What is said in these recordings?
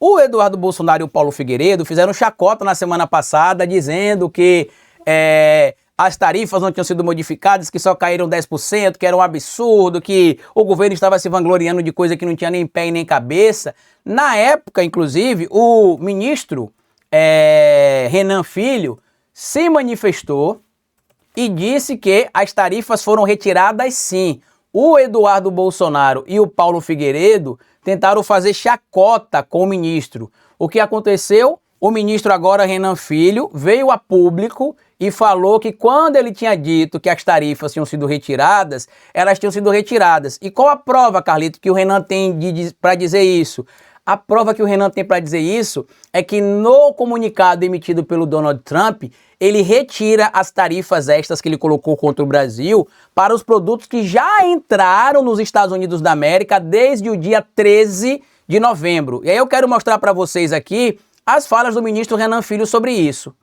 O Eduardo Bolsonaro e o Paulo Figueiredo fizeram chacota na semana passada dizendo que as tarifas não tinham sido modificadas, que só caíram 10%, que era um absurdo, que o governo estava se vangloriando de coisa que não tinha nem pé e nem cabeça. Na época, inclusive, o ministro Renan Filho se manifestou e disse que as tarifas foram retiradas sim. O Eduardo Bolsonaro e o Paulo Figueiredo tentaram fazer chacota com o ministro. O que aconteceu? O ministro agora, Renan Filho, veio a público e falou que quando ele tinha dito que as tarifas tinham sido retiradas, elas tinham sido retiradas. E qual a prova, Carlito, que o Renan tem para dizer isso? A prova que o Renan tem para dizer isso é que no comunicado emitido pelo Donald Trump, ele retira as tarifas extras que ele colocou contra o Brasil para os produtos que já entraram nos Estados Unidos da América desde o dia 13 de novembro. E aí eu quero mostrar para vocês aqui as falas do ministro Renan Filho sobre isso.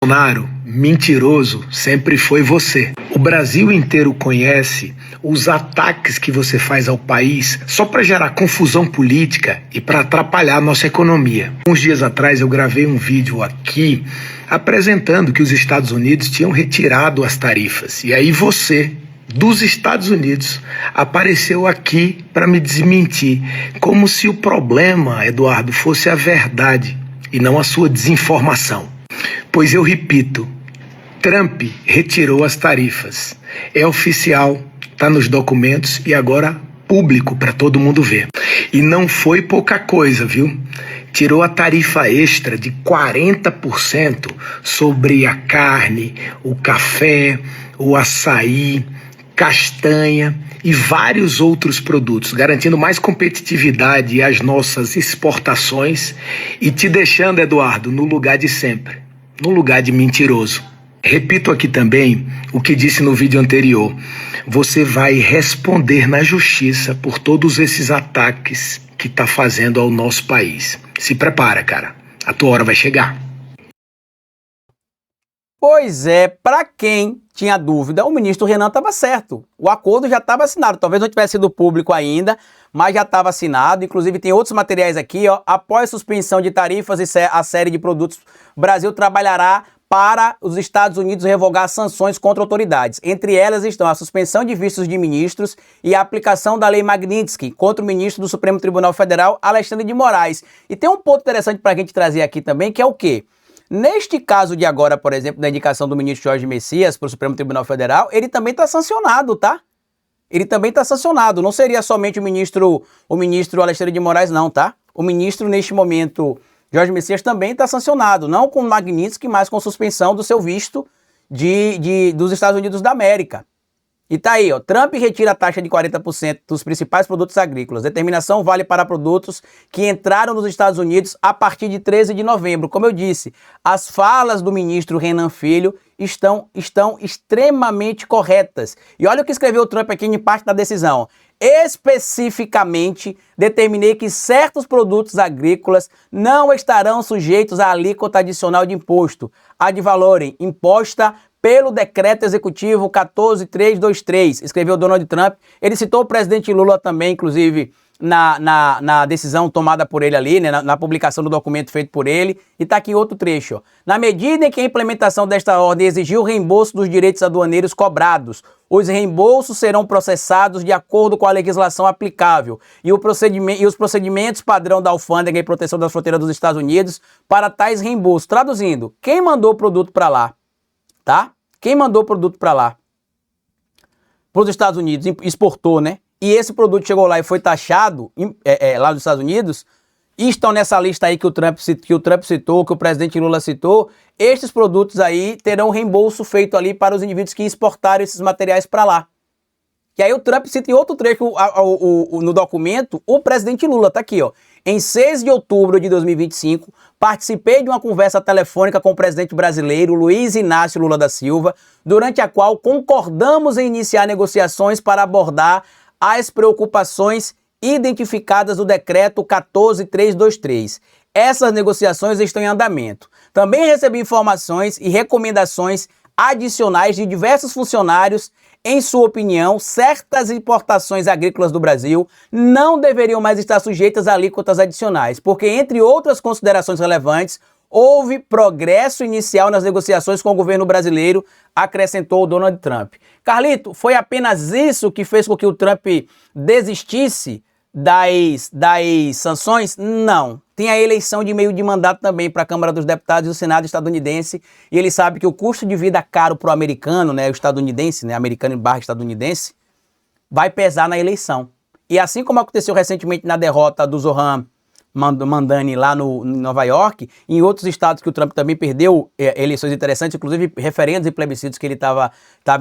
Bolsonaro, mentiroso, sempre foi você. O Brasil inteiro conhece os ataques que você faz ao país só para gerar confusão política e para atrapalhar a nossa economia. Uns dias atrás eu gravei um vídeo aqui apresentando que os Estados Unidos tinham retirado as tarifas. E aí você, dos Estados Unidos, apareceu aqui para me desmentir, como se o problema, Eduardo, fosse a verdade e não a sua desinformação. Pois eu repito, Trump retirou as tarifas. É oficial, está nos documentos e agora público para todo mundo ver. E não foi pouca coisa, viu? Tirou a tarifa extra de 40% sobre a carne, o café, o açaí, castanha e vários outros produtos, garantindo mais competitividade às nossas exportações e te deixando, Eduardo, no lugar de sempre, no lugar de mentiroso. Repito aqui também o que disse no vídeo anterior. Você vai responder na justiça por todos esses ataques que está fazendo ao nosso país. Se prepara, cara. A tua hora vai chegar. Pois é, para quem tinha dúvida, o ministro Renan estava certo. O acordo já estava assinado, talvez não tivesse sido público ainda, mas já estava assinado. Inclusive tem outros materiais aqui, ó. Após suspensão de tarifas e a série de produtos, o Brasil trabalhará para os Estados Unidos revogar sanções contra autoridades. Entre elas estão a suspensão de vistos de ministros e a aplicação da Lei Magnitsky contra o ministro do Supremo Tribunal Federal, Alexandre de Moraes. E tem um ponto interessante para a gente trazer aqui também, que é o quê? Neste caso de agora, por exemplo, da indicação do ministro Jorge Messias para o Supremo Tribunal Federal, ele também está sancionado, tá? Ele também está sancionado. Não seria somente o ministro Alexandre de Moraes, não, tá? O ministro, neste momento, Jorge Messias, também está sancionado. Não com Magnitsky, mas com suspensão do seu visto dos Estados Unidos da América. E tá aí, ó. Trump retira a taxa de 40% dos principais produtos agrícolas. Determinação vale para produtos que entraram nos Estados Unidos a partir de 13 de novembro. Como eu disse, as falas do ministro Renan Filho estão extremamente corretas. E olha o que escreveu o Trump aqui em parte da decisão. Especificamente, determinei que certos produtos agrícolas não estarão sujeitos à alíquota adicional de imposto, ad valorem, imposta pelo decreto executivo 14323, escreveu Donald Trump. Ele citou o presidente Lula também, inclusive, na decisão tomada por ele ali, né, na publicação do documento feito por ele. E está aqui outro trecho. Ó. Na medida em que a implementação desta ordem exigiu o reembolso dos direitos aduaneiros cobrados, os reembolsos serão processados de acordo com a legislação aplicável e os procedimentos padrão da Alfândega e Proteção das Fronteiras dos Estados Unidos para tais reembolsos. Traduzindo, quem mandou o produto para lá? Tá? Quem mandou o produto para lá? Para os Estados Unidos, exportou, né? E esse produto chegou lá e foi taxado lá nos Estados Unidos, e estão nessa lista aí que o Trump citou, que o presidente Lula citou. Estes produtos aí terão reembolso feito ali para os indivíduos que exportaram esses materiais para lá. E aí o Trump cita em outro trecho no documento o presidente Lula, tá aqui, ó. Em 6 de outubro de 2025, participei de uma conversa telefônica com o presidente brasileiro Luiz Inácio Lula da Silva, durante a qual concordamos em iniciar negociações para abordar as preocupações identificadas no decreto 14323. Essas negociações estão em andamento. Também recebi informações e recomendações adicionais de diversos funcionários em sua opinião, certas importações agrícolas do Brasil não deveriam mais estar sujeitas a alíquotas adicionais, porque, entre outras considerações relevantes, houve progresso inicial nas negociações com o governo brasileiro, acrescentou o Donald Trump. Carlito, foi apenas isso que fez com que o Trump desistisse das sanções? Não. Tem a eleição de meio de mandato também para a Câmara dos Deputados e o Senado estadunidense, e ele sabe que o custo de vida caro para o americano, né, o estadunidense, né, americano / estadunidense, vai pesar na eleição. E assim como aconteceu recentemente na derrota do Zohran Mamdani lá em Nova York, em outros estados que o Trump também perdeu eleições interessantes, inclusive referendos e plebiscitos que ele estava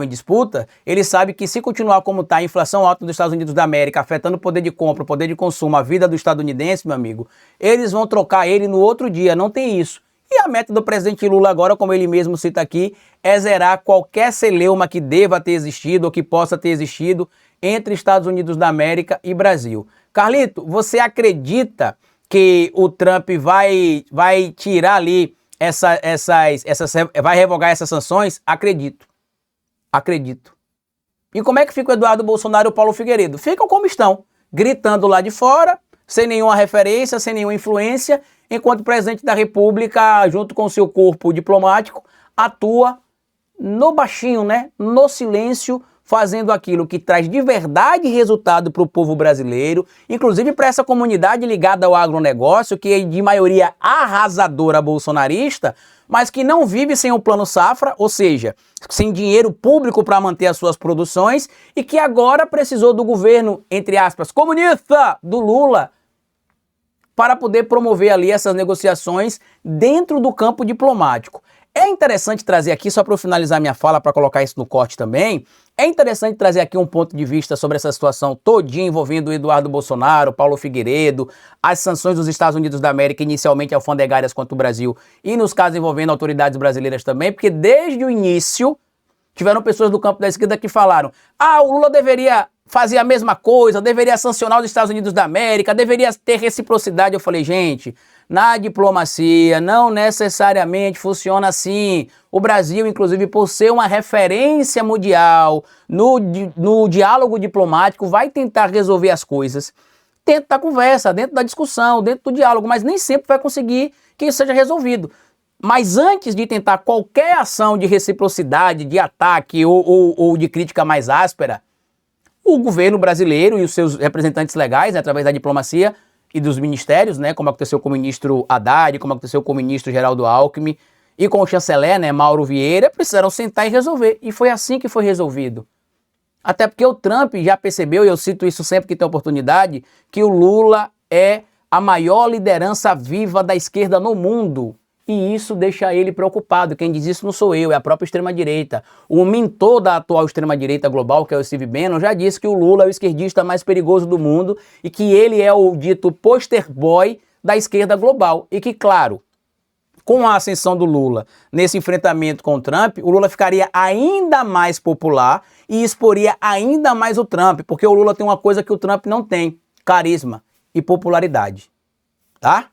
em disputa, ele sabe que se continuar como está a inflação alta dos Estados Unidos da América, afetando o poder de compra, o poder de consumo, a vida do estadunidense, meu amigo, eles vão trocar ele no outro dia, não tem isso. E a meta do presidente Lula agora, como ele mesmo cita aqui, é zerar qualquer celeuma que deva ter existido ou que possa ter existido entre Estados Unidos da América e Brasil. Carlito, você acredita que o Trump vai tirar ali vai revogar essas sanções? Acredito. E como é que fica o Eduardo Bolsonaro e o Paulo Figueiredo? Ficam como estão, gritando lá de fora, sem nenhuma referência, sem nenhuma influência, enquanto o presidente da República, junto com o seu corpo diplomático, atua no baixinho, né? No silêncio, fazendo aquilo que traz de verdade resultado para o povo brasileiro, inclusive para essa comunidade ligada ao agronegócio, que é de maioria arrasadora bolsonarista, mas que não vive sem o Plano Safra, ou seja, sem dinheiro público para manter as suas produções, e que agora precisou do governo, entre aspas, comunista do Lula, para poder promover ali essas negociações dentro do campo diplomático. É interessante trazer aqui, só para eu finalizar minha fala, para colocar isso no corte também, é interessante trazer aqui um ponto de vista sobre essa situação todinha envolvendo o Eduardo Bolsonaro, Paulo Figueiredo, as sanções dos Estados Unidos da América, inicialmente alfandegárias contra o Brasil, e nos casos envolvendo autoridades brasileiras também, porque desde o início tiveram pessoas do campo da esquerda que falaram: o Lula deveria fazer a mesma coisa, deveria sancionar os Estados Unidos da América, deveria ter reciprocidade. Eu falei, gente, na diplomacia não necessariamente funciona assim. O Brasil, inclusive, por ser uma referência mundial no diálogo diplomático, vai tentar resolver as coisas dentro da conversa, dentro da discussão, dentro do diálogo, mas nem sempre vai conseguir que isso seja resolvido. Mas antes de tentar qualquer ação de reciprocidade, de ataque ou de crítica mais áspera, o governo brasileiro e os seus representantes legais, né, através da diplomacia e dos ministérios, né, como aconteceu com o ministro Haddad, como aconteceu com o ministro Geraldo Alckmin e com o chanceler, né, Mauro Vieira, precisaram sentar e resolver. E foi assim que foi resolvido. Até porque o Trump já percebeu, e eu cito isso sempre que tem oportunidade, que o Lula é a maior liderança viva da esquerda no mundo. E isso deixa ele preocupado. Quem diz isso não sou eu, é a própria extrema-direita. O mentor da atual extrema-direita global, que é o Steve Bannon, já disse que o Lula é o esquerdista mais perigoso do mundo e que ele é o dito poster boy da esquerda global. E que, claro, com a ascensão do Lula nesse enfrentamento com o Trump, o Lula ficaria ainda mais popular e exporia ainda mais o Trump, porque o Lula tem uma coisa que o Trump não tem: carisma e popularidade. Tá?